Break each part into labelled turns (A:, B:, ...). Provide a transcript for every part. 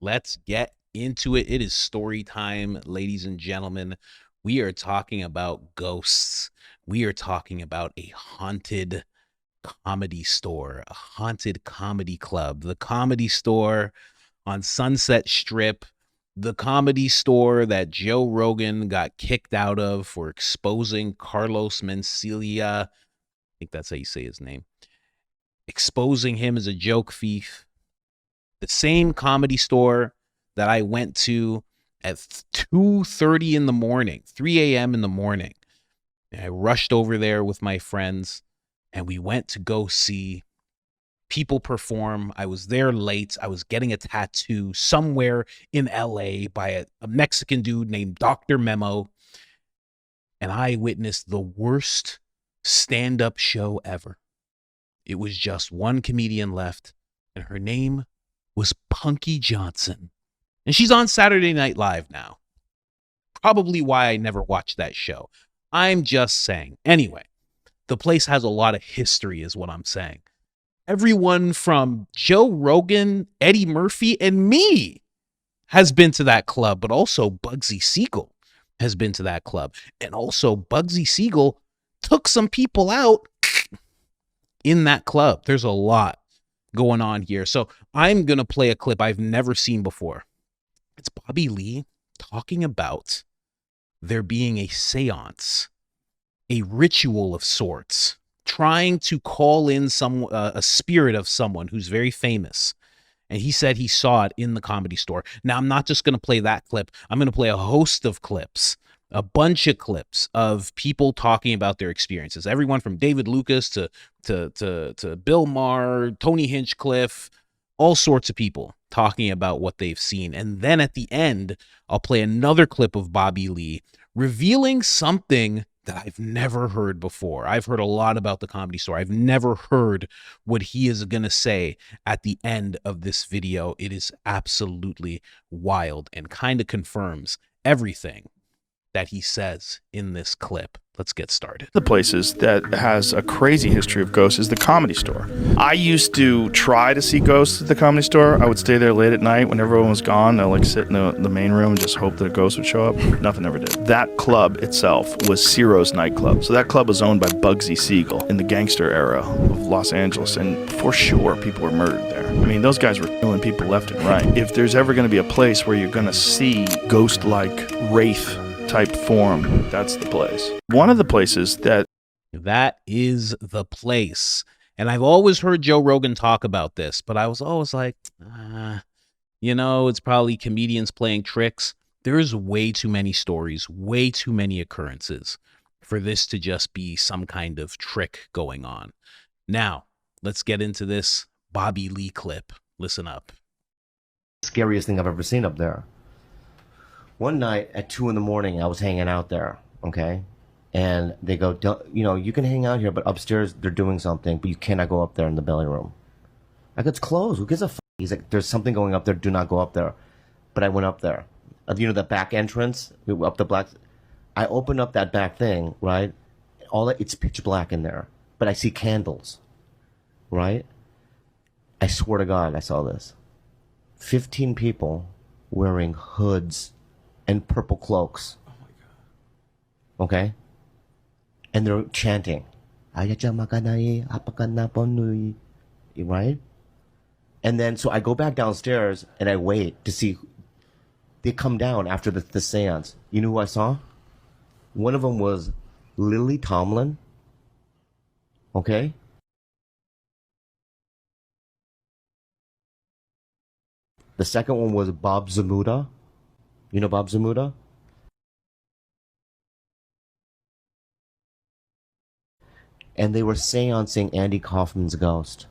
A: Let's get into it. It is story time, ladies and gentlemen. We are talking about ghosts. We are talking about a haunted comedy store, a haunted comedy club, the Comedy Store on Sunset Strip, the Comedy Store that Joe Rogan got kicked out of for exposing Carlos Mencia. I think that's how you say his name. Exposing him as a joke thief. The same Comedy Store that I went to at 2:30 in the morning, 3 a.m. in the morning. And I rushed over there with my friends and we went to go see people perform. I was there late. I was getting a tattoo somewhere in LA by a Mexican dude named Dr. Memo. And I witnessed the worst stand-up show ever. It was just one comedian left, and her name was Punky Johnson. And she's on Saturday Night Live now. Probably why I never watched that show. I'm just saying. Anyway, the place has a lot of history is what I'm saying. Everyone from Joe Rogan, Eddie Murphy, and me has been to that club, but also Bugsy Siegel has been to that club. And also Bugsy Siegel took some people out in that club. There's a lot going on here. So I'm going to play a clip I've never seen before. It's Bobby Lee talking about there being a séance, a ritual of sorts, trying to call in a spirit of someone who's very famous. And he said he saw it in the Comedy Store. Now, I'm not just going to play that clip. I'm going to play a host of clips, a bunch of clips of people talking about their experiences. Everyone from David Lucas to Bill Maher, Tony Hinchcliffe, all sorts of people talking about what they've seen. And then at the end, I'll play another clip of Bobby Lee revealing something that I've never heard before. I've heard a lot about the Comedy Store. I've never heard what he is going to say at the end of this video. It is absolutely wild and kind of confirms everything that he says in this clip. Let's get started.
B: The places that has a crazy history of ghosts is the Comedy Store. I used to try to see ghosts at the Comedy Store. I would stay there late at night when everyone was gone. I'd like sit in the main room and just hope that a ghost would show up. Nothing ever did. That club itself was Ciro's nightclub. So that club was owned by Bugsy Siegel in the gangster era of Los Angeles, and for sure people were murdered there. I mean, those guys were killing people left and right. If there's ever going to be a place where you're going to see ghost-like wraith type form, that's the place. One of the places that
A: is the place. And I've always heard Joe Rogan talk about this, but I was always like, it's probably comedians playing tricks. There's way too many stories, way too many occurrences for this to just be some kind of trick going on. Now, let's get into this Bobby Lee clip. Listen up.
C: Scariest thing I've ever seen up there. One night at 2 in the morning, I was hanging out there, okay? And they go, you can hang out here, but upstairs they're doing something, but you cannot go up there in the belly room. I go, it's closed. Who gives a f? He's like, there's something going up there. Do not go up there. But I went up there. The back entrance, up the black. I opened up that back thing, right? It's pitch black in there, but I see candles, right? I swear to God, I saw this. 15 people wearing hoods and purple cloaks. Oh my God. Okay? And they're chanting. Right? And then, so I go back downstairs and I wait to see. They come down after the seance. You know who I saw? One of them was Lily Tomlin. Okay? The second one was Bob Zamuda. You know Bob Zamuda? And they were seancing Andy Kaufman's ghost.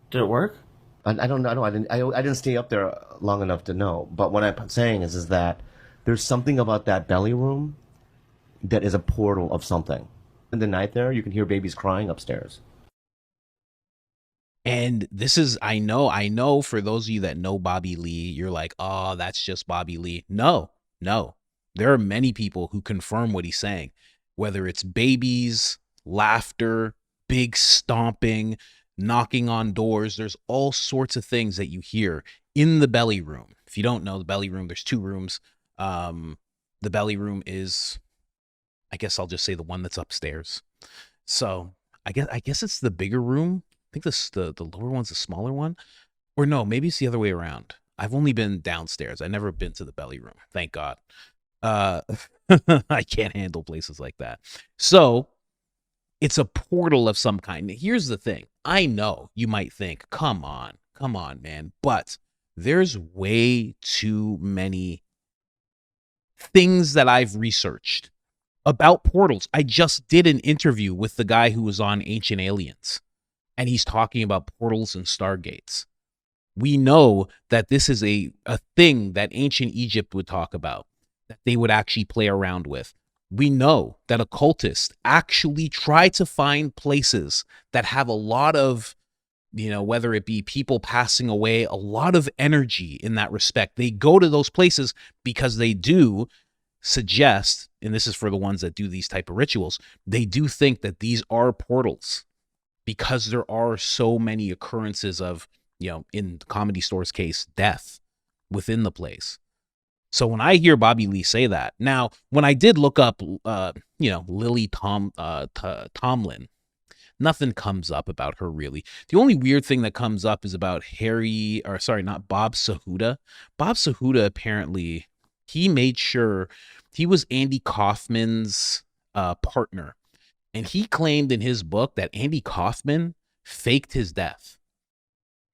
D: Did it work?
C: I don't know. I didn't stay up there long enough to know. But what I'm saying is that there's something about that belly room that is a portal of something. In the night there, you can hear babies crying upstairs.
A: And this is, I know for those of you that know Bobby Lee, you're like, oh, that's just Bobby Lee. No. There are many people who confirm what he's saying, whether it's babies, laughter, big stomping, knocking on doors. There's all sorts of things that you hear in the belly room. If you don't know the belly room, there's 2 rooms. The belly room is, I guess I'll just say, the one that's upstairs. So I guess it's the bigger room. I think the lower one's the smaller one. Or no, maybe it's the other way around. I've only been downstairs. I've never been to the belly room. Thank God. I can't handle places like that. So it's a portal of some kind. Here's the thing. I know you might think, come on, man. But there's way too many things that I've researched about portals. I just did an interview with the guy who was on Ancient Aliens, and he's talking about portals and stargates. We know that this is a thing that ancient Egypt would talk about, that they would actually play around with. We know that occultists actually try to find places that have a lot of, whether it be people passing away, a lot of energy in that respect. They go to those places because they do suggest, and this is for the ones that do these type of rituals, they do think that these are portals because there are so many occurrences of, in the Comedy Store's case, death within the place. So when I hear Bobby Lee say that, now when I did look up, Lily Tomlin, nothing comes up about her really. The only weird thing that comes up is about Bob Sahuda. Bob Sahuda, apparently, he made sure he was Andy Kaufman's partner, and he claimed in his book that Andy Kaufman faked his death.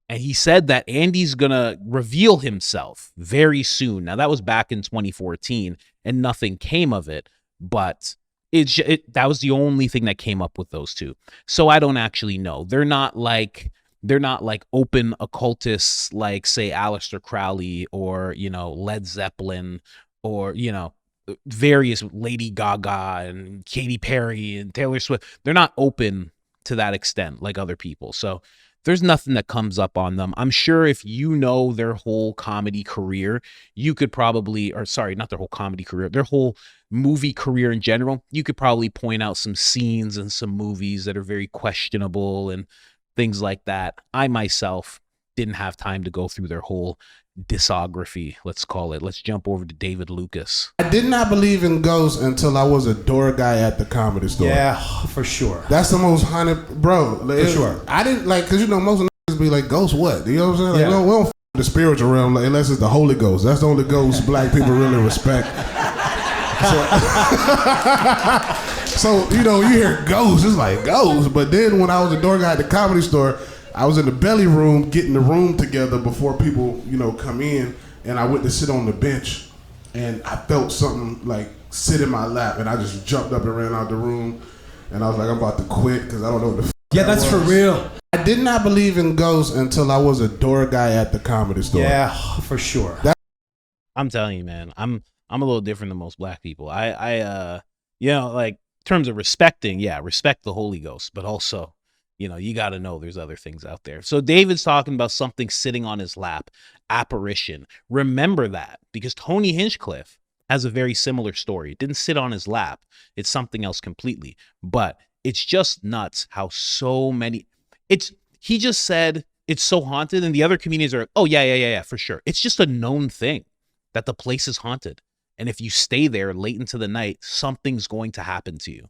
A: And he said that Andy's going to reveal himself very soon. Now, that was back in 2014, and nothing came of it. But that was the only thing that came up with those two. So I don't actually know. They're not like open occultists like, say, Aleister Crowley or, Led Zeppelin or, various Lady Gaga and Katy Perry and Taylor Swift. They're not open to that extent like other people. So there's nothing that comes up on them. I'm sure if you know their whole comedy career, you could probably, not their whole comedy career, their whole movie career in general, you could probably point out some scenes and some movies that are very questionable and things like that. I myself didn't have time to go through their whole discography, let's call it. Let's jump over to David Lucas.
D: I did not believe in ghosts until I was a door guy at the Comedy Store.
E: Yeah, for sure.
D: That's the most haunted, bro. For sure. I didn't because most niggas be like, ghosts what? You know what I'm saying? Like, we don't the spiritual realm unless it's the Holy Ghost. That's the only ghost black people really respect. So you hear ghosts, it's like ghosts. But then when I was a door guy at the Comedy Store, I was in the belly room getting the room together before people, come in, and I went to sit on the bench, and I felt something like sit in my lap, and I just jumped up and ran out the room, and I was like, I'm about to quit because I don't know what the
E: that's for real.
D: I did not believe in ghosts until I was a door guy at the Comedy Store.
E: Yeah, for sure.
A: I'm telling you, man, I'm a little different than most black people. I like in terms of respecting, respect the Holy Ghost, but also, you got to know there's other things out there. So David's talking about something sitting on his lap, apparition. Remember that, because Tony Hinchcliffe has a very similar story. It didn't sit on his lap. It's something else completely. But it's just nuts how so many... He just said it's so haunted, and the other comedians are, oh, yeah, for sure. It's just a known thing that the place is haunted. And if you stay there late into the night, something's going to happen to you.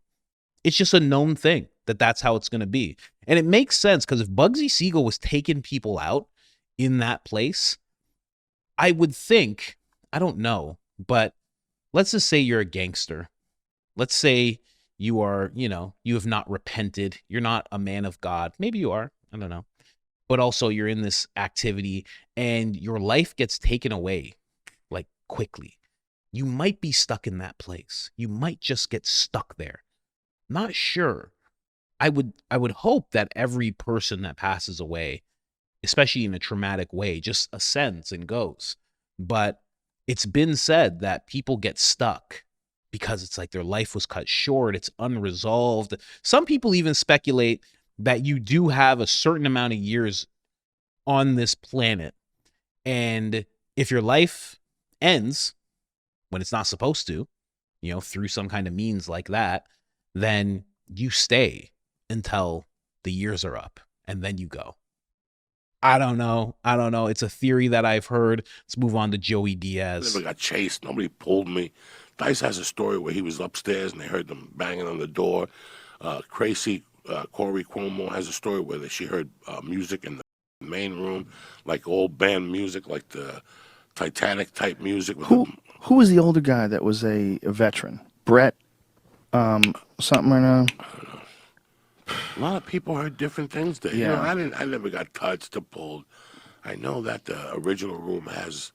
A: It's just a known thing that's how it's going to be. And it makes sense, because if Bugsy Siegel was taking people out in that place, I would think, I don't know, but let's just say you're a gangster. Let's say you are, you have not repented. You're not a man of God. Maybe you are. I don't know. But also you're in this activity and your life gets taken away like quickly. You might be stuck in that place. You might just get stuck there. Not sure. I would hope that every person that passes away, especially in a traumatic way, just ascends and goes. But it's been said that people get stuck because it's like their life was cut short. It's unresolved. Some people even speculate that you do have a certain amount of years on this planet. And if your life ends when it's not supposed to, through some kind of means like that, then you stay until the years are up. and then you go. I don't know. It's a theory that I've heard. Let's move on to Joey
F: I
A: Diaz.
F: never got chased. Nobody pulled me. Dice has a story where he was upstairs and they heard them banging on the door. Crazy Corey Cuomo has a story where she heard music in the main room, like old band music, like the Titanic type music. With
B: Who was the older guy that was a veteran? Brett, something or no?
F: A lot of people heard different things there.
B: Yeah.
F: You know, I never got touched or pulled. I know that the original room has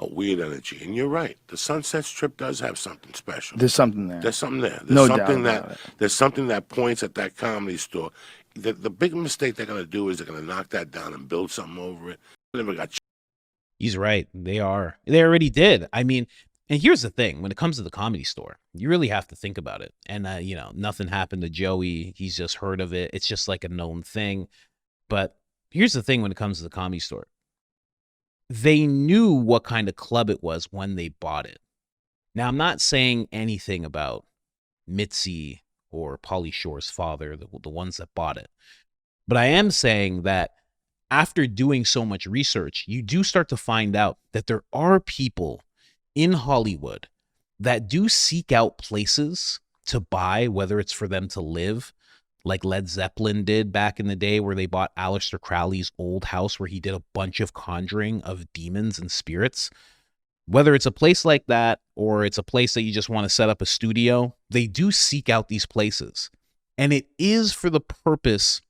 F: a weird energy, and you're right. The Sunset Strip does have something special.
B: There's something there.
F: There's something there. There's
B: No
F: something
B: doubt about it.
F: There's something that points at that Comedy Store. The big mistake they're gonna do is they're gonna knock that down and build something over it. I never got.
A: He's right. They are. They already did. I mean, and here's the thing. When it comes to the Comedy Store, you really have to think about it. And, you know, nothing happened to Joey. He's just heard of it. It's just like a known thing. But here's the thing when it comes to the Comedy Store. They knew what kind of club it was when they bought it. Now, I'm not saying anything about Mitzi or Pauly Shore's father, the ones that bought it. But I am saying that after doing so much research, you do start to find out that there are people in Hollywood that do seek out places to buy, whether it's for them to live, like Led Zeppelin did back in the day, where they bought Aleister Crowley's old house where he did a bunch of conjuring of demons and spirits. Whether it's a place like that or it's a place that you just want to set up a studio, they do seek out these places. And it is for the purpose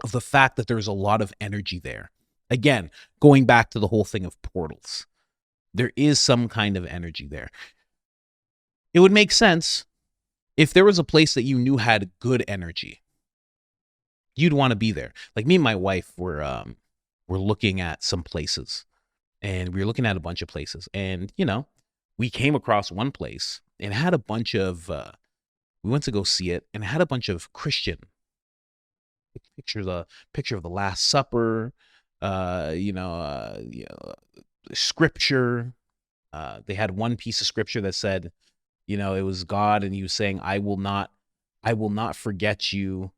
A: of the fact that there's a lot of energy there. Again, going back to the whole thing of portals, there is some kind of energy there. It would make sense if there was a place that you knew had good energy. You'd want to be there. Like me and my wife were looking at some places, and we were looking at a bunch of places, and you know, we came across one place and it had a bunch of. We went to go see it, and it had a bunch of Christian picture of the Last Supper, scripture. They had one piece of scripture that said, you know, it was God, and he was saying, I will not forget you.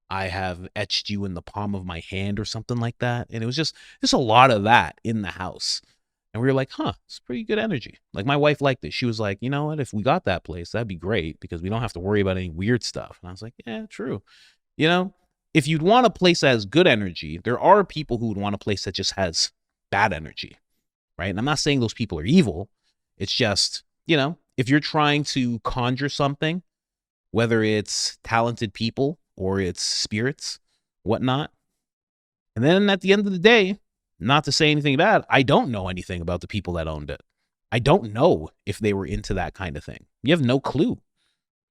A: I have etched you in the palm of my hand, or something like that. And it was just a lot of that in the house. And we were like, it's pretty good energy. Like, my wife liked it. She was like, you know what, if we got that place, that'd be great, because we don't have to worry about any weird stuff. And I was like, yeah, true. You know, if you'd want a place that has good energy, there are people who would want a place that just has bad energy, right? And I'm not saying those people are evil. It's just, you know, if you're trying to conjure something, whether it's talented people or it's spirits, whatnot. And then at the end of the day, not to say anything bad, I don't know anything about the people that owned it. I don't know if they were into that kind of thing. You have no clue.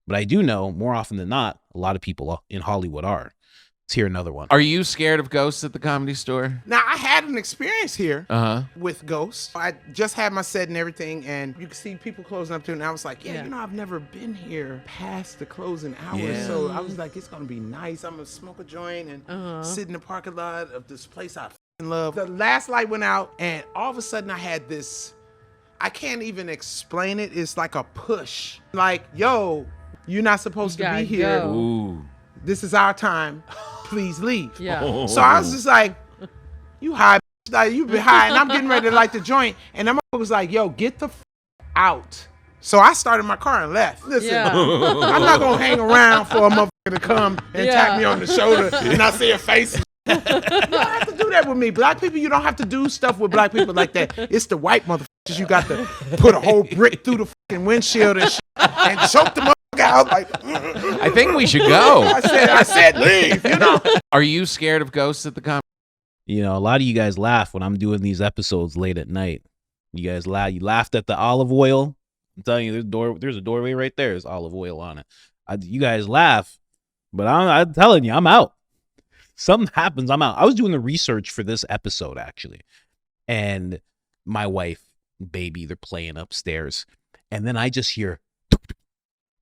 A: But I do know, more often than not, a lot of people in Hollywood are. Let's hear another one.
G: Are you scared of ghosts at the Comedy Store?
H: Now, I had an experience here
G: Uh-huh.
H: with ghosts. I just had my set and everything, and you could see people closing up to it, and I was like, you know, I've never been here past the closing hours,
G: Yeah.
H: so I was like, it's going to be nice. I'm going to smoke a joint and sit in the parking lot of this place I f***ing love. The last light went out, and all of a sudden I had this, I can't even explain it. It's like a push. Like, yo, you're not supposed to be here.
I: Go.
G: Ooh.
H: This is our time. Please leave.
I: Yeah.
H: So I was just like, you high, like, you been high, and I'm getting ready to light the joint. And that motherfucker was like, yo, get the out. So I started my car and left. Listen,
I: Yeah.
H: I'm not going to hang around for a motherfucker to come and tap me on the shoulder and I see a face. You don't have to do that with me. Black people, you don't have to do stuff with black people like that. It's the white motherfuckers you got to put a whole brick through the fucking windshield and shit and choke the motherfucker out like.
G: I think we should go.
H: I said leave, you know.
G: Are you scared of ghosts at the Comedy
A: You know, a lot of you guys laugh when I'm doing these episodes late at night. You guys laugh. You laughed at the olive oil. I'm telling you, there's a doorway right there. There's olive oil on it. You guys laugh, but I'm telling you, I'm out. Something happens, I'm out. I was doing the research for this episode, actually. And my wife, baby, they're playing upstairs. And then I just hear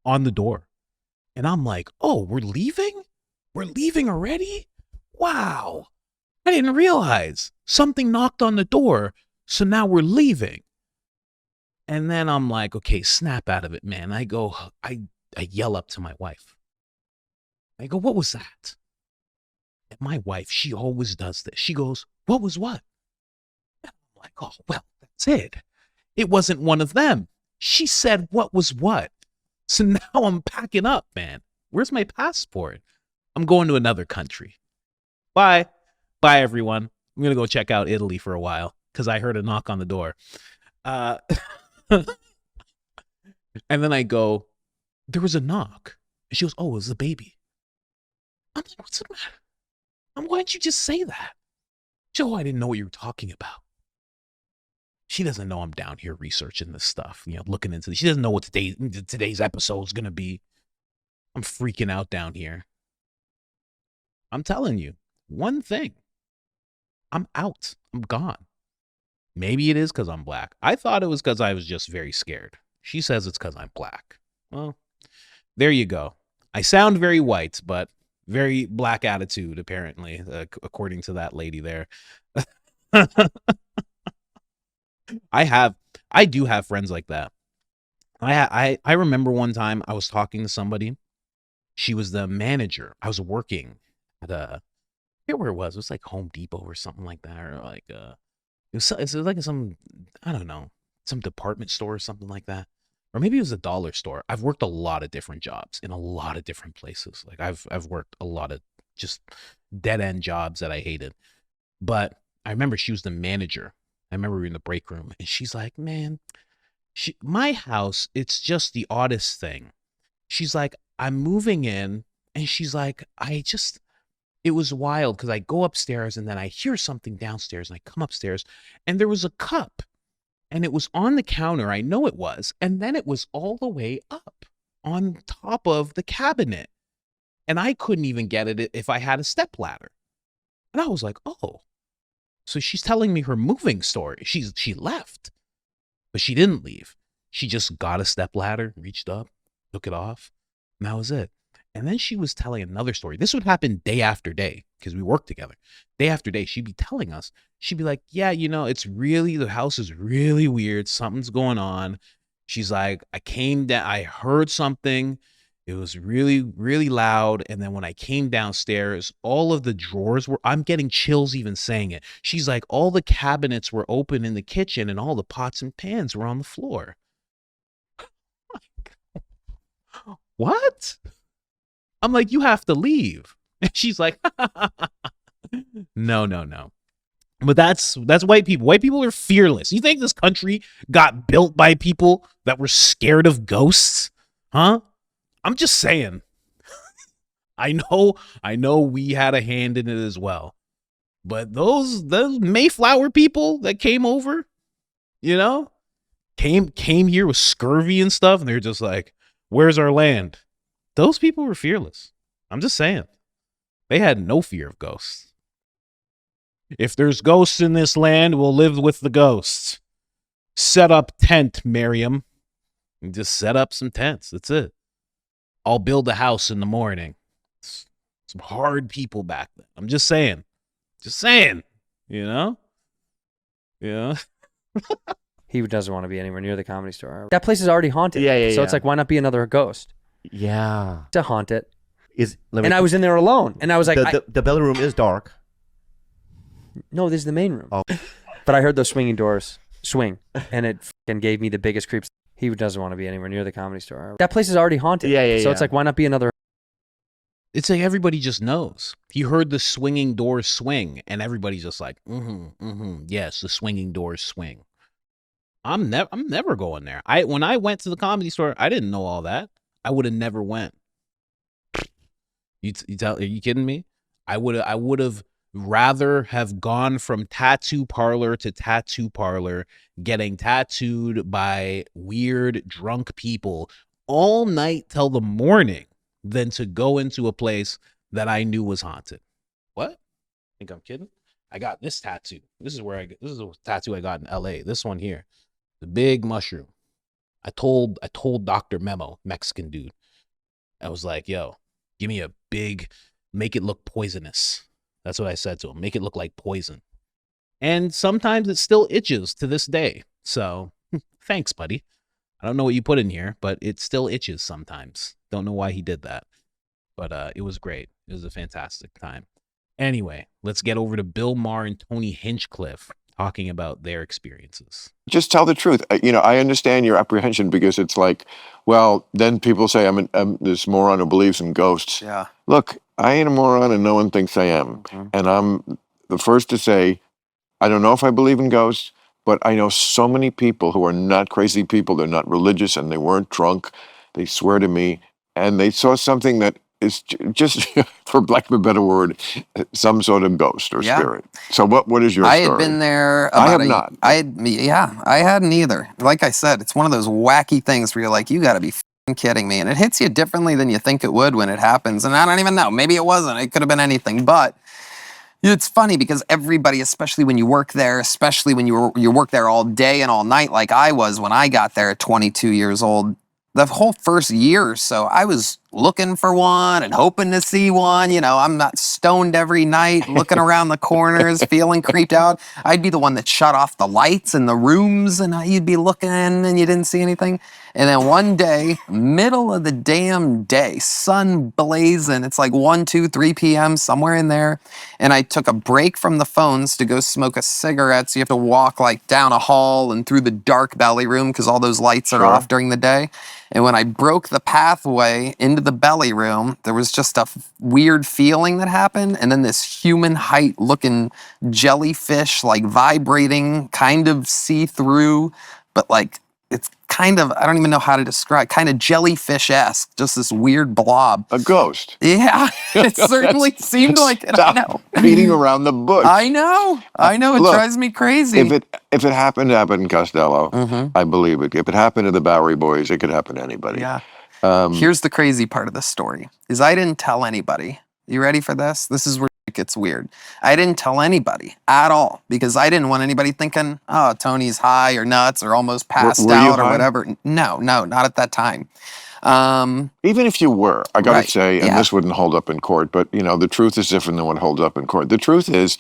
A: on the door. And I'm like, oh, we're leaving? We're leaving already? Wow. I didn't realize something knocked on the door. So now we're leaving. And then I'm like, okay, snap out of it, man. I yell up to my wife. I go, what was that? And my wife, she always does this. She goes, "What was what?" And I'm like, "Oh, well, that's it. It wasn't one of them." She said, "What was what?" So now I'm packing up, man. Where's my passport? I'm going to another country. Bye. Bye, everyone. I'm going to go check out Italy for a while because I heard a knock on the door. And then I go, there was a knock. And she goes, "Oh, it was the baby." I'm like, "What's the matter?" Why didn't you just say that? She goes, "Oh, I didn't know what you were talking about." She doesn't know I'm down here researching this stuff, looking into this. She doesn't know what today's episode is going to be. I'm freaking out down here. I'm telling you, one thing. I'm out. I'm gone. Maybe it is because I'm black. I thought it was because I was just very scared. She says it's because I'm black. Well, there you go. I sound very white, but very black attitude, apparently, according to that lady there. I do have friends like that. I remember one time I was talking to somebody. She was the manager. I was working at I forget where it was. It was like Home Depot or something like that, or like it was like some, I don't know, some department store or something like that, or maybe it was a dollar store. I've worked a lot of different jobs in a lot of different places. Like I've worked a lot of just dead end jobs that I hated, but I remember she was the manager. I remember we were in the break room, and she's like, "Man, my house, it's just the oddest thing." She's like, "I'm moving in," and she's like, it was wild because I go upstairs and then I hear something downstairs and I come upstairs and there was a cup and it was on the counter. I know it was. And then it was all the way up on top of the cabinet. And I couldn't even get it if I had a step ladder. And I was like, "Oh, so she's telling me her moving story. She left, but she didn't leave. She just got a step ladder, reached up, took it off, and that was it." And then she was telling another story. This would happen day after day because we worked together. Day after day, she'd be telling us. She'd be like, "Yeah, the house is really weird. Something's going on." She's like, "I came down, I heard something. It was really, really loud. And then when I came downstairs, all of the drawers I'm getting chills even saying it. She's like, all the cabinets were open in the kitchen and all the pots and pans were on the floor." What? I'm like, "You have to leave." And she's like, No. But that's white people. White people are fearless. You think this country got built by people that were scared of ghosts? Huh? I'm just saying. I know we had a hand in it as well. But those Mayflower people that came over, came here with scurvy and stuff, and they're just like, "Where's our land?" Those people were fearless. I'm just saying. They had no fear of ghosts. "If there's ghosts in this land, we'll live with the ghosts. Set up tent, Miriam." And just set up some tents. That's it. "I'll build a house in the morning." Some hard people back then. I'm just saying. Just saying. Yeah.
I: He doesn't want to be anywhere near the Comedy Store. That place is already haunted.
C: Yeah.
I: So it's like, why not be another ghost
C: Yeah.
I: to haunt it?
C: And
I: I was in there alone, and I was like,
C: the belly room is dark.
I: "No, this is the main room."
C: Oh.
I: But I heard those swinging doors swing, and it fucking gave me the biggest creeps. He doesn't want to be anywhere near the Comedy Store. That place is already haunted. So it's like, why not be another?
A: It's like everybody just knows. He heard the swinging doors swing, and everybody's just like, yes, the swinging doors swing. I'm never going there. When I went to the Comedy Store, I didn't know all that. I would have never went. Are you kidding me? I would have rather have gone from tattoo parlor to tattoo parlor, getting tattooed by weird drunk people all night till the morning, than to go into a place that I knew was haunted. What? Think I'm kidding? I got this tattoo. This is a tattoo I got in LA. This one here, the big mushroom. I told Dr. Memo, Mexican dude, I was like, "Yo, give me a big, make it look poisonous." That's what I said to him. Make it look like poison. And sometimes it still itches to this day. So thanks, buddy. I don't know what you put in here, but it still itches sometimes. Don't know why he did that. But it was great. It was a fantastic time. Anyway, let's get over to Bill Maher and Tony Hinchcliffe talking about their experiences.
J: Just tell the truth. I understand your apprehension because it's like, well, then people say I'm this moron who believes in ghosts.
K: Yeah.
J: Look, I ain't a moron and no one thinks I am. And I'm the first to say, I don't know if I believe in ghosts, but I know so many people who are not crazy people. They're not religious and they weren't drunk. They swear to me and they saw something that is just, for lack of a better word, some sort of ghost or spirit. So what is your story?
K: I had been there.
J: I have not.
K: I hadn't either. Like I said, it's one of those wacky things where you're like, you got to be f***ing kidding me. And it hits you differently than you think it would when it happens. And I don't even know. Maybe it wasn't. It could have been anything. But it's funny because everybody, especially when you work there, especially when you work there all day and all night like I was when I got there at 22 years old, the whole first year or so, I was looking for one and hoping to see one. I'm not stoned every night, looking around the corners, feeling creeped out. I'd be the one that shut off the lights in the rooms and you'd be looking and you didn't see anything. And then one day, middle of the damn day, sun blazing, it's like 1, 2, 3 p.m., somewhere in there. And I took a break from the phones to go smoke a cigarette. So you have to walk like down a hall and through the dark belly room because all those lights are off during the day. And when I broke the pathway into the belly room, there was just a weird feeling that happened. And then this human height looking jellyfish, like vibrating, kind of see-through, but like it's kind of, I don't even know how to describe, kind of jellyfish-esque, just this weird blob.
J: A ghost.
K: Yeah, it certainly seemed like it. I know.
J: Beating around the bush.
K: I know. It
J: Look,
K: drives me crazy.
J: If it happened to happen in Costello, I believe it. If it happened to the Bowery Boys, it could happen to anybody.
K: Yeah. Here's the crazy part of the story, is I didn't tell anybody. You ready for this? This is where it gets weird. I didn't tell anybody at all because I didn't want anybody thinking, oh, Tony's high or nuts or almost passed out or whatever. No, not at that time.
J: Even if you were, I got to say, and this wouldn't hold up in court, but the truth is different than what holds up in court. The truth is,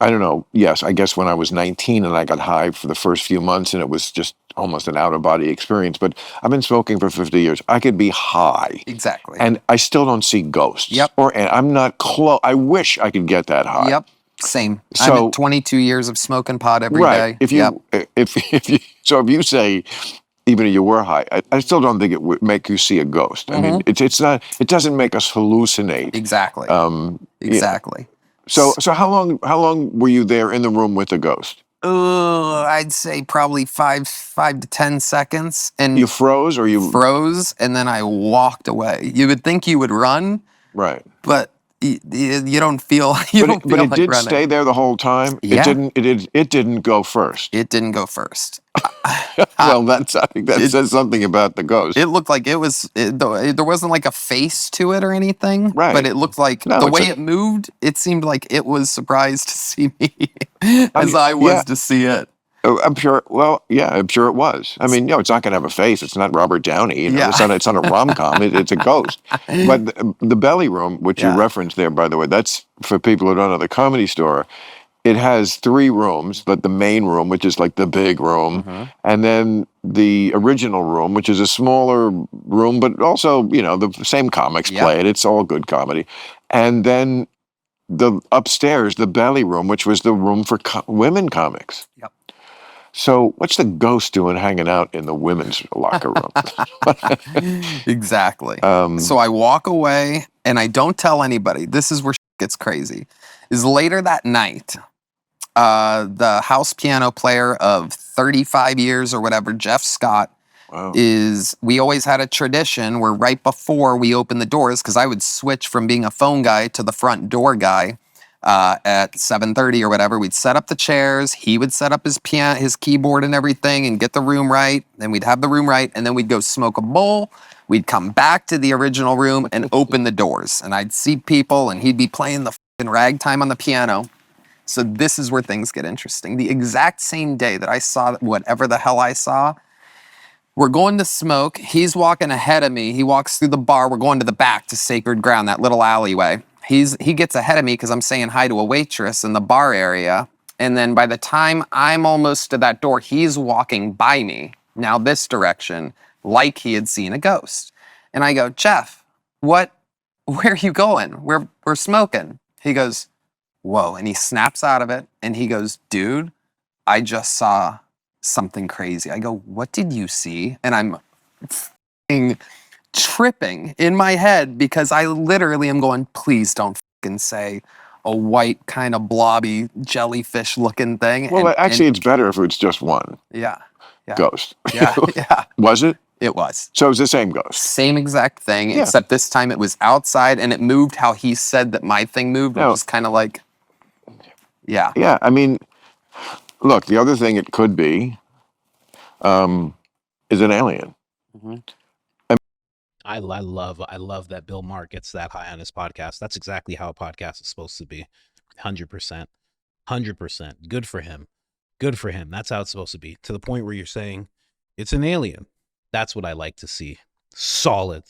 J: I don't know. Yes, I guess when I was 19 and I got high for the first few months and it was just almost an out-of-body experience. But I've been smoking for 50 years. I could be high.
K: Exactly.
J: And I still don't see ghosts.
K: Yep.
J: And I'm not close. I wish I could get that high.
K: Yep. Same.
J: So,
K: I'm at 22 years of smoking pot every day.
J: If you, if you say, even if you were high, I still don't think it would make you see a ghost. I mean, it's not. It doesn't make us hallucinate.
K: Exactly. Exactly.
J: So how long were you there in the room with the ghost?
K: I'd say probably 5 to 10 seconds. And
J: you froze, or you
K: froze, and then I walked away. You would think you would run,
J: right?
K: But you don't feel. But
J: it did stay there the whole time.
K: Yeah.
J: It didn't go first.
K: It didn't go first.
J: Well, I think that says something about the ghost.
K: It looked like it was. There wasn't like a face to it or anything.
J: Right.
K: But it looked like the way it moved. It seemed like it was surprised to see me, as I was to see it.
J: I'm sure. Well, yeah, I'm sure it was. I mean, it's not going to have a face. It's not Robert Downey. It's not a rom-com. It's a ghost. But the belly room, which you referenced there, by the way, that's for people who don't know the Comedy Store. It has 3 rooms, but the main room, which is like the big room, and then the original room, which is a smaller room, but also, the same comics play it. It's all good comedy. And then the upstairs, the belly room, which was the room for women comics.
K: Yep.
J: So what's the ghost doing hanging out in the women's locker room?
K: Exactly. So I walk away and I don't tell anybody. This is where shit gets crazy. Is later that night, the house piano player of 35 years or whatever, Jeff Scott, we always had a tradition where right before we opened the doors, because I would switch from being a phone guy to the front door guy, at 7:30 or whatever, we'd set up the chairs. He would set up his piano, his keyboard and everything and get the room right. Then we'd have the room right. And then we'd go smoke a bowl. We'd come back to the original room and open the doors. And I'd see people and he'd be playing the fucking ragtime on the piano. So this is where things get interesting. The exact same day that I saw whatever the hell I saw, we're going to smoke. He's walking ahead of me. He walks through the bar. We're going to the back to Sacred Ground, that little alleyway. He gets ahead of me because I'm saying hi to a waitress in the bar area. And then by the time I'm almost to that door, he's walking by me, now this direction, like he had seen a ghost. And I go, Jeff, where are you going? We're smoking. He goes, whoa. And he snaps out of it and he goes, dude, I just saw something crazy. I go, what did you see? And I'm f***ing tripping in my head because I literally am going, please don't f***ing say a white kind of blobby jellyfish looking thing.
J: Well, actually, it's better if it's just one
K: yeah.
J: ghost.
K: Yeah. Yeah.
J: Was it?
K: It was.
J: So it was the same ghost.
K: Same exact thing,
J: Yeah.
K: except this time it was outside and it moved how he said that my thing moved, which
J: No.
K: is kind of like, yeah.
J: Yeah, I mean, look, the other thing it could be is an alien.
A: I love that Bill Maher gets that high on his podcast. That's exactly how a podcast is supposed to be. 100%. 100%. Good for him. Good for him. That's how it's supposed to be. To the point where you're saying it's an alien. That's what I like to see. Solid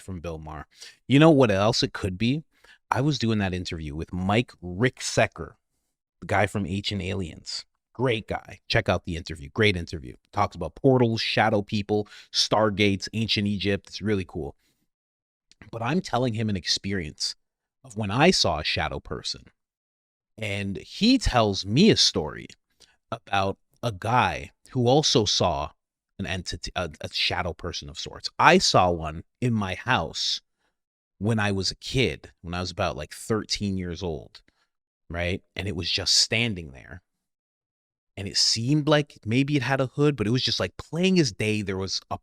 A: from Bill Maher. You know what else it could be? I was doing that interview with Mike Ricksecker, the guy from Ancient Aliens. Great guy. Check out the interview. Great interview. Talks about portals, shadow people, stargates, ancient Egypt. It's really cool. But I'm telling him an experience of when I saw a shadow person. And he tells me a story about a guy who also saw an entity, a shadow person of sorts. I saw one in my house when I was a kid, when I was about like 13 years old, right? And it was just standing there. And it seemed like maybe it had a hood, but it was just like plain as day. There was a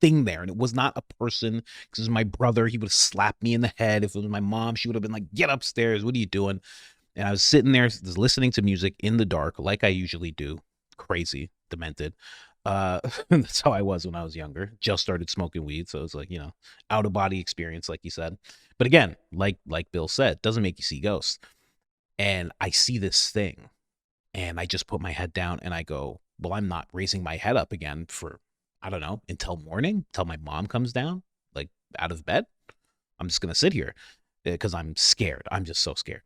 A: thing there, and it was not a person. Because it was my brother, he would have slapped me in the head. If it was my mom, she would have been like, "Get upstairs! What are you doing?" And I was sitting there, just listening to music in the dark, like I usually do. Crazy, demented. That's how I was when I was younger. Just started smoking weed, so it was like, out of body experience, like you said. But again, like Bill said, doesn't make you see ghosts. And I see this thing. And I just put my head down and I go, well, I'm not raising my head up again for, I don't know, until morning, until my mom comes down, like out of bed. I'm just going to sit here because I'm scared. I'm just so scared.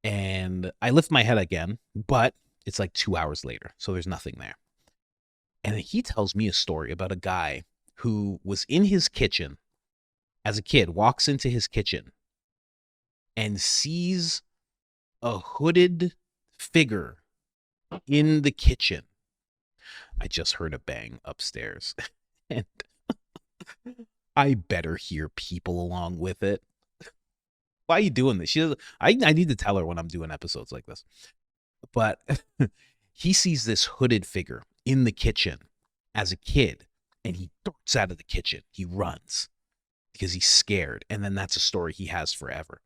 A: And I lift my head again, but it's like 2 hours later. So there's nothing there. And he tells me a story about a guy who was in his kitchen as a kid, walks into his kitchen and sees a hooded figure in the kitchen. I just heard a bang upstairs. And I better hear people along with it. Why are you doing this? She doesn't, I need to tell her when I'm doing episodes like this. But he sees this hooded figure in the kitchen as a kid, and he darts out of the kitchen. He runs because he's scared. And then that's a story he has forever.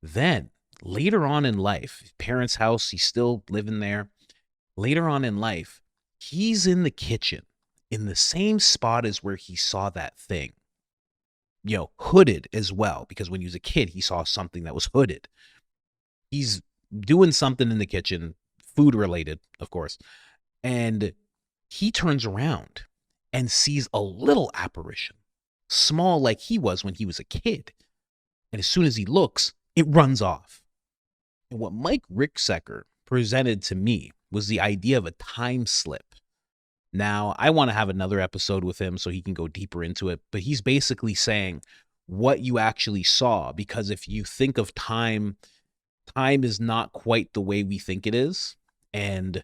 A: Then later on in life, his parents' house, he's still living there. Later on in life, he's in the kitchen in the same spot as where he saw that thing. Hooded as well, because when he was a kid, he saw something that was hooded. He's doing something in the kitchen, food related, of course. And he turns around and sees a little apparition, small like he was when he was a kid. And as soon as he looks, it runs off. And what Mike Ricksecker presented to me was the idea of a time slip. Now, I want to have another episode with him so he can go deeper into it, but he's basically saying what you actually saw, because if you think of time, time is not quite the way we think it is. And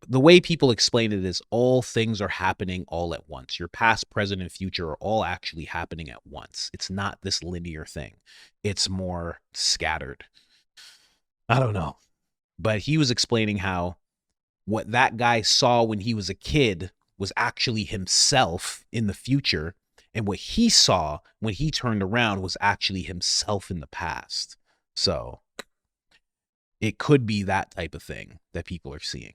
A: the way people explain it is all things are happening all at once. Your past, present, and future are all actually happening at once. It's not this linear thing. It's more scattered. I don't know. But he was explaining how what that guy saw when he was a kid was actually himself in the future. And what he saw when he turned around was actually himself in the past. So it could be that type of thing that people are seeing.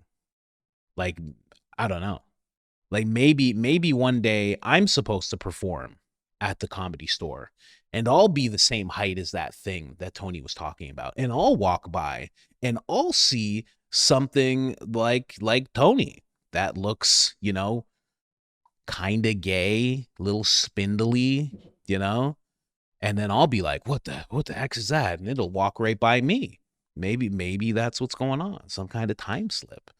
A: Like, I don't know. Like maybe one day I'm supposed to perform at the Comedy Store and I'll be the same height as that thing that Tony was talking about. And I'll walk by and I'll see something like Tony that looks, kind of gay, little spindly, and then I'll be like, what the heck is that? And it'll walk right by me. Maybe that's what's going on. Some kind of time slip.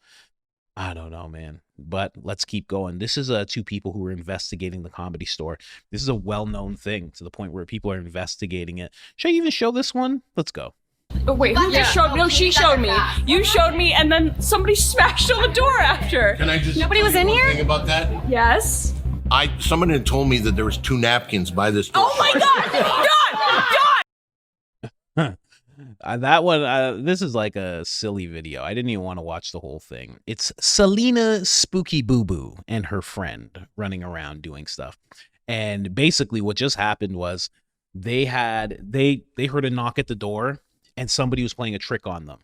A: I don't know, man. But let's keep going. This is two people who are investigating the Comedy Store. This is a well-known thing to the point where people are investigating it. Should I even show this one? Let's go.
L: Oh, wait, who just showed me? No, she showed me. You showed me, and then somebody smashed on the door after.
F: Can I just
L: Nobody was in here?
F: Thing about that?
L: Yes.
F: Someone had told me that there was 2 napkins by this door.
L: Oh my God! John!
A: That one, this is like a silly video. I didn't even want to watch the whole thing. It's Selena Spooky Boo Boo and her friend running around doing stuff. And basically what just happened was they heard a knock at the door and somebody was playing a trick on them.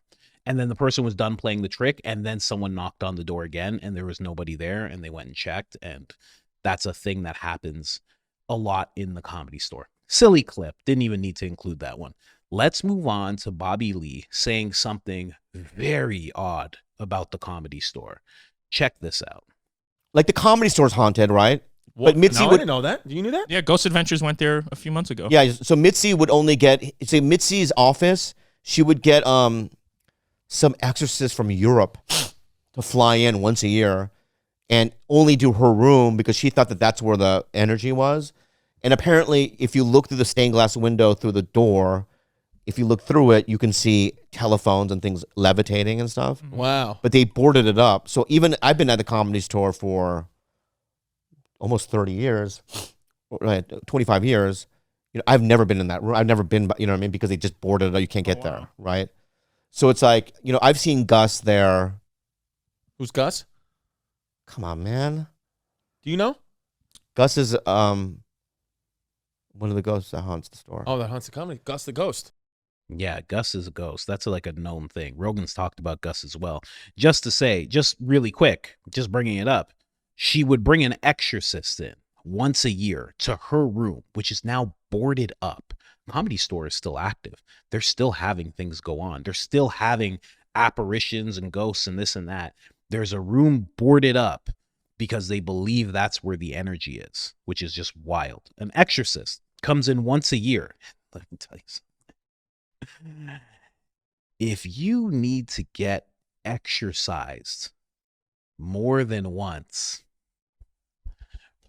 A: And then the person was done playing the trick and then someone knocked on the door again and there was nobody there and they went and checked. And that's a thing that happens a lot in the Comedy Store. Silly clip. Didn't even need to include that one. Let's move on to Bobby Lee saying something very odd about the Comedy Store. Check this out.
M: Like the Comedy Store's haunted, right?
N: What?
M: But Mitzi
N: I
M: would
N: didn't know that. You knew that?
O: Yeah, Ghost Adventures went there a few months ago.
M: Yeah, so Mitzi would only get, say Mitzi's office, she would get some exorcist from Europe to fly in once a year and only do her room because she thought that that's where the energy was. And apparently, if you look through the stained glass window through the door, if you look through it, you can see telephones and things levitating and stuff.
N: Wow.
M: But they boarded it up. So even I've been at the Comedy Store for almost 30 years, right, 25 years. You know, I've never been in that room. I've never been, you know what I mean? Because they just boarded it up. You can't get there, right? So it's like, you know, I've seen Gus there.
N: Who's Gus?
M: Come on, man.
N: Do you know?
M: Gus is one of the ghosts that haunts the store.
N: Oh, that haunts the comedy. Gus the ghost.
A: Yeah, Gus is a ghost. That's like a known thing. Rogan's talked about Gus as well. Just to say, just really quick, just bringing it up, she would bring an exorcist in once a year to her room, which is now boarded up. Comedy Store is still active. They're still having things go on. They're still having apparitions and ghosts and this and that. There's a room boarded up because they believe that's where the energy is, which is just wild. An exorcist comes in once a year. Let me tell you something. If you need to get exorcised more than once,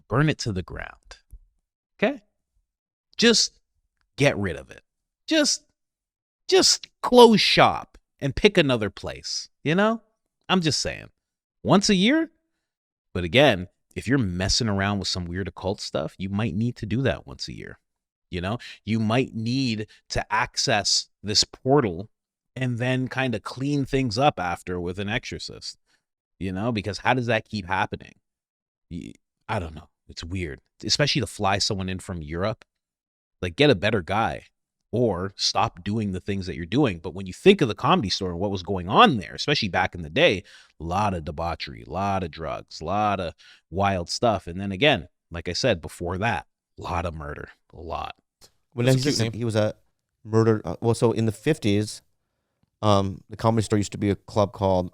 A: burn it to the ground. Okay? Just get rid of it. Just close shop and pick another place. You know? I'm just saying. Once a year? But again, if you're messing around with some weird occult stuff, you might need to do that once a year. You know, you might need to access this portal and then kind of clean things up after with an exorcist, you know, because how does that keep happening? I don't know. It's weird, especially to fly someone in from Europe. Like, get a better guy or stop doing the things that you're doing. But when you think of the Comedy Store and what was going on there, especially back in the day, a lot of debauchery, a lot of drugs, a lot of wild stuff. And then again, like I said before that, a lot of murder, a lot.
M: When he was a murdered, well, so in the 50s, the Comedy Store used to be a club called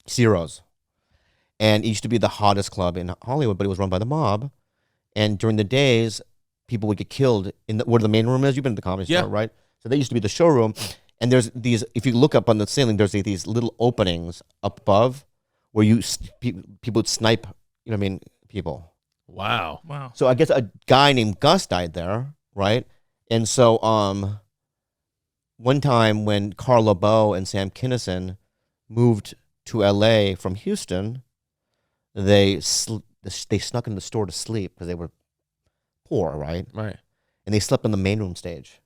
M: Ciro's. And it used to be the hottest club in Hollywood, but it was run by the mob. And during the days, people would get killed in where the main room is. You've been to the Comedy Store, right? So they used to be the showroom. And there's these, if you look up on the ceiling, there's these little openings up above where people would snipe, you know what I mean, people.
N: Wow. Wow.
M: So I guess a guy named Gus died there, right? And so one time when Carl LeBeau and Sam Kinison moved to LA from Houston, they snuck in the store to sleep because they were poor, right?
N: Right.
M: And they slept on the main room stage.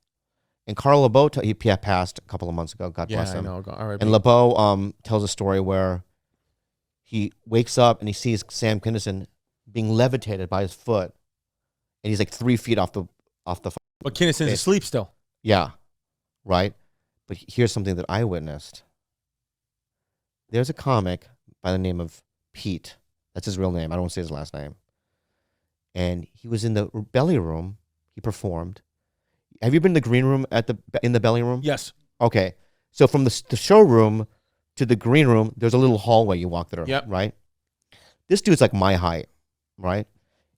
M: And Carl LeBeau, he passed a couple of months ago, God bless him.
N: Yeah, I know. All right,
M: and LeBeau tells a story where he wakes up and he sees Sam Kinison being levitated by his foot, and he's like 3 feet off the.
N: But Kinnison's asleep still.
M: Yeah, right. But here's something that I witnessed. There's a comic by the name of Pete. That's his real name. I don't want to say his last name. And he was in the belly room. He performed. Have you been in the green room in the belly room?
N: Yes.
M: Okay. So from the showroom to the green room, there's a little hallway you walk through.
N: Yep.
M: Right. This dude's like my height. Right?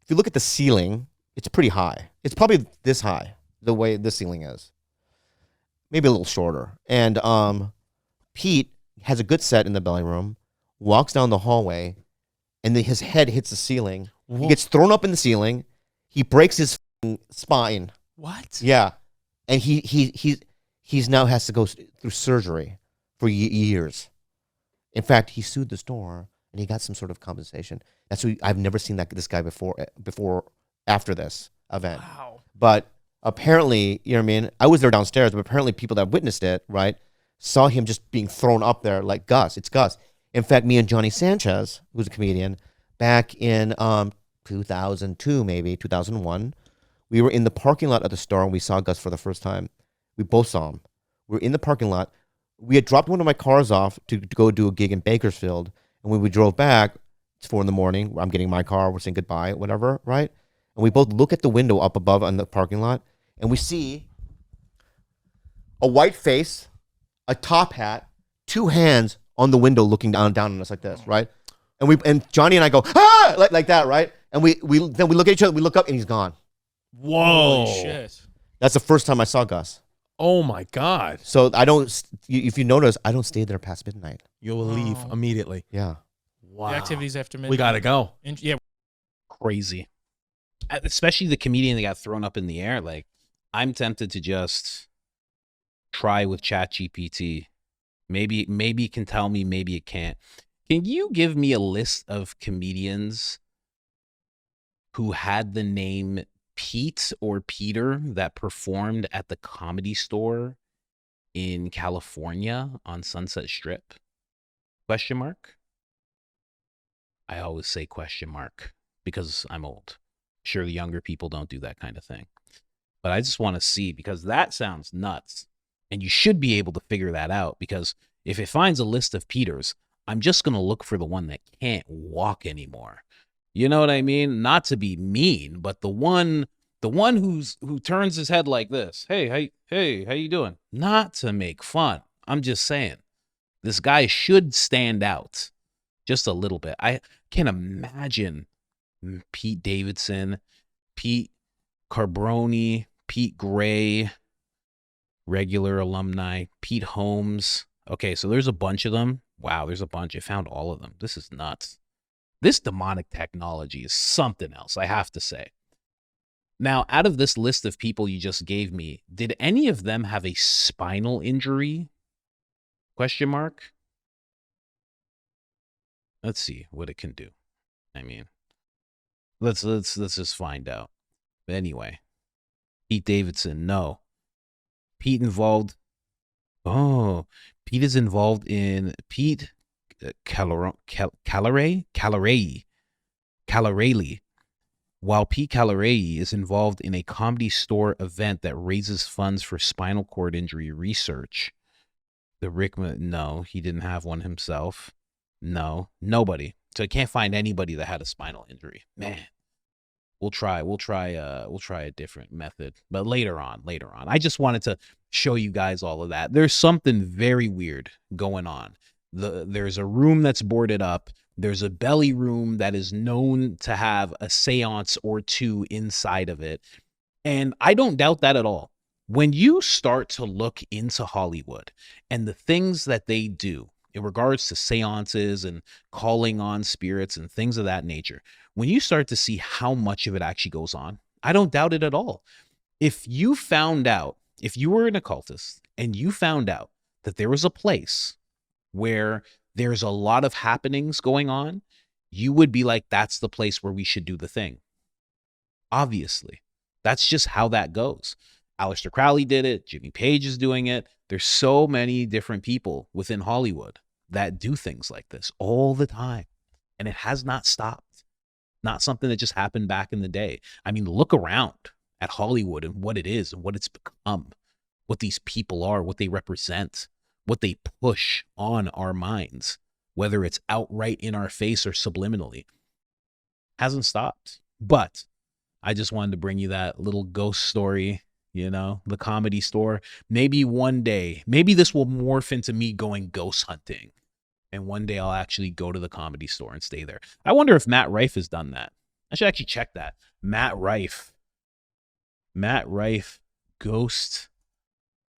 M: If you look at the ceiling, it's pretty high. It's probably this high, the way this ceiling is. Maybe a little shorter. And Pete has a good set in the belly room, walks down the hallway, and then his head hits the ceiling. He gets thrown up in the ceiling. He breaks his spine.
N: What?
M: Yeah. and he's now has to go through surgery for years. In fact, he sued the store and he got some sort of compensation. That's what I've never seen this guy before after this event.
O: Wow.
M: But apparently, you know what I mean? I was there downstairs, but apparently people that witnessed it, right, saw him just being thrown up there like Gus. It's Gus. In fact, me and Johnny Sanchez, who's a comedian, back in 2002, maybe 2001, we were in the parking lot at the store and we saw Gus for the first time. We both saw him. We were in the parking lot. We had dropped one of my cars off to go do a gig in Bakersfield. And when we drove back, it's 4 a.m. I'm getting my car. We're saying goodbye, whatever, right? And we both look at the window up above on the parking lot, and we see a white face, a top hat, 2 hands on the window looking down on us like this, right? And Johnny and I go, ah, like that, right? And then we look at each other, we look up, and he's gone.
N: Whoa.
O: Holy shit.
M: That's the first time I saw Gus.
N: Oh my God.
M: So I don't, if you notice, I don't stay there past midnight.
N: You'll leave immediately.
M: Yeah.
N: Wow.
O: The activities after midnight.
N: We got to go.
O: Yeah.
A: Crazy. Especially the comedian that got thrown up in the air. Like, I'm tempted to just try with ChatGPT. Maybe it can tell me, maybe it can't. Can you give me a list of comedians who had the name Pete or Peter that performed at the Comedy Store in California on Sunset Strip? Question mark? I always say question mark because I'm old. Sure, the younger people don't do that kind of thing. But I just want to see, because that sounds nuts. And you should be able to figure that out, because if it finds a list of Peters, I'm just going to look for the one that can't walk anymore. You know what I mean? Not to be mean, but the one who turns his head like this. Hey, how you doing? Not to make fun. I'm just saying. This guy should stand out just a little bit. I can't imagine Pete Davidson, Pete Carboni, Pete Gray, regular alumni, Pete Holmes. Okay, so there's a bunch of them. Wow, there's a bunch. I found all of them. This is nuts. This demonic technology is something else, I have to say. Now, out of this list of people you just gave me, did any of them have a spinal injury? Question mark. Let's see what it can do. I mean, let's just find out. But anyway, Pete Davidson, no. Pete involved. Oh, Pete is involved in Calarelli. While Pete Calarelli is involved in a Comedy Store event that raises funds for spinal cord injury research. The Rickman, no, he didn't have one himself. No, nobody. So I can't find anybody that had a spinal injury. Man, we'll try a different method, but later on. I just wanted to show you guys all of that. There's something very weird going on. There's a room that's boarded up. There's a belly room that is known to have a seance or two inside of it. And I don't doubt that at all. When you start to look into Hollywood and the things that they do in regards to seances and calling on spirits and things of that nature, when you start to see how much of it actually goes on, I don't doubt it at all. If you were an occultist and you found out that there was a place where there's a lot of happenings going on, you would be like, that's the place where we should do the thing. Obviously, that's just how that goes. Aleister Crowley did it. Jimmy Page is doing it. There's so many different people within Hollywood that do things like this all the time. And it has not stopped. Not something that just happened back in the day. I mean, look around at Hollywood and what it is and what it's become, what these people are, what they represent, what they push on our minds, whether it's outright in our face or subliminally. Hasn't stopped. But I just wanted to bring you that little ghost story, the Comedy Store. Maybe one day, maybe this will morph into me going ghost hunting. And one day I'll actually go to the Comedy Store and stay there. I wonder if Matt Rife has done that. I should actually check that. Matt Rife, ghost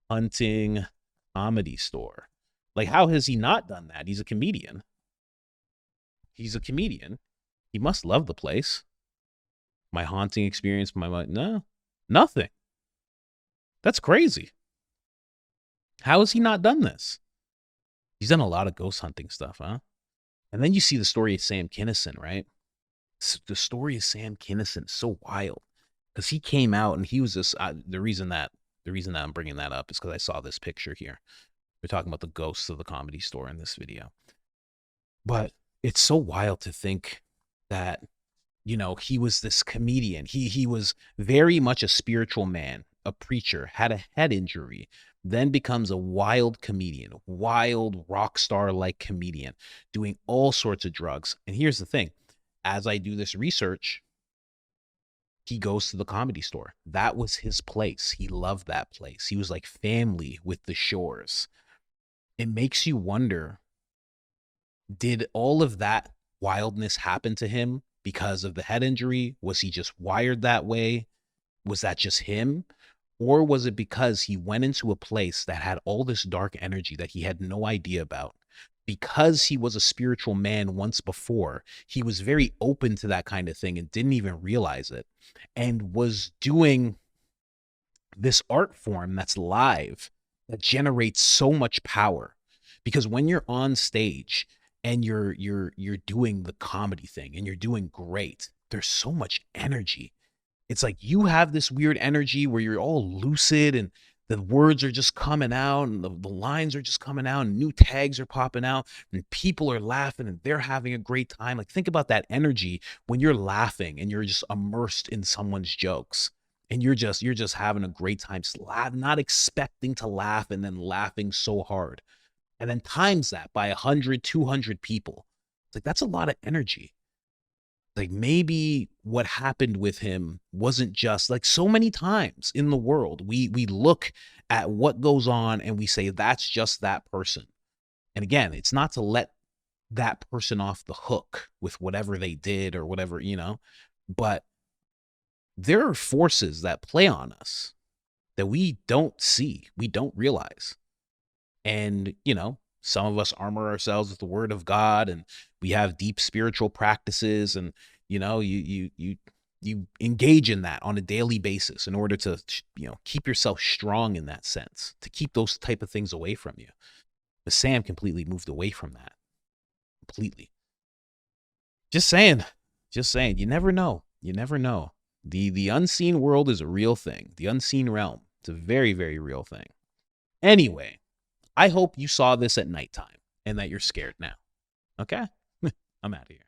A: hunting Comedy Store. Like, how has he not done that? He's a comedian. He must love the place. My haunting experience, no, nothing. That's crazy. How has he not done this? He's done a lot of ghost hunting stuff, huh? And then you see the story of Sam Kinison, right? The story of Sam Kinison is so wild because he came out and he was this. The reason that I'm bringing that up is because I saw this picture here. We're talking about the ghosts of the Comedy Store in this video, but it's so wild to think that, you know, he was this comedian. He was very much a spiritual man, a preacher, had a head injury, then becomes a wild comedian, wild rock star like comedian, doing all sorts of drugs. And here's the thing, as I do this research, he goes to the Comedy Store. That was his place. He loved that place. He was like family with the Shores. It makes you wonder, did all of that wildness happen to him because of the head injury? Was he just wired that way? Was that just him? Or was it because he went into a place that had all this dark energy that he had no idea about? Because he was a spiritual man once before, he was very open to that kind of thing and didn't even realize it, and was doing this art form that's live, that generates so much power. Because when you're on stage and you're doing the comedy thing and you're doing great, there's so much energy. It's like you have this weird energy where you're all lucid and the words are just coming out and the lines are just coming out and new tags are popping out and people are laughing and they're having a great time. Like, think about that energy when you're laughing and you're just immersed in someone's jokes and you're just having a great time, not expecting to laugh and then laughing so hard. And then times that by 100, 200 people. It's like, that's a lot of energy. Like, maybe what happened with him wasn't just, like, so many times in the world, we look at what goes on and we say, that's just that person. And again, it's not to let that person off the hook with whatever they did or whatever, you know, but there are forces that play on us that we don't see, we don't realize. And, you know, some of us armor ourselves with the word of God and we have deep spiritual practices, and, you know, you engage in that on a daily basis in order to, you know, keep yourself strong in that sense, to keep those type of things away from you. But Sam completely moved away from that. Completely. Just saying, you never know. You never know. The unseen world is a real thing. The unseen realm. It's a very, very real thing. Anyway, I hope you saw this at nighttime and that you're scared now. Okay? I'm out of here.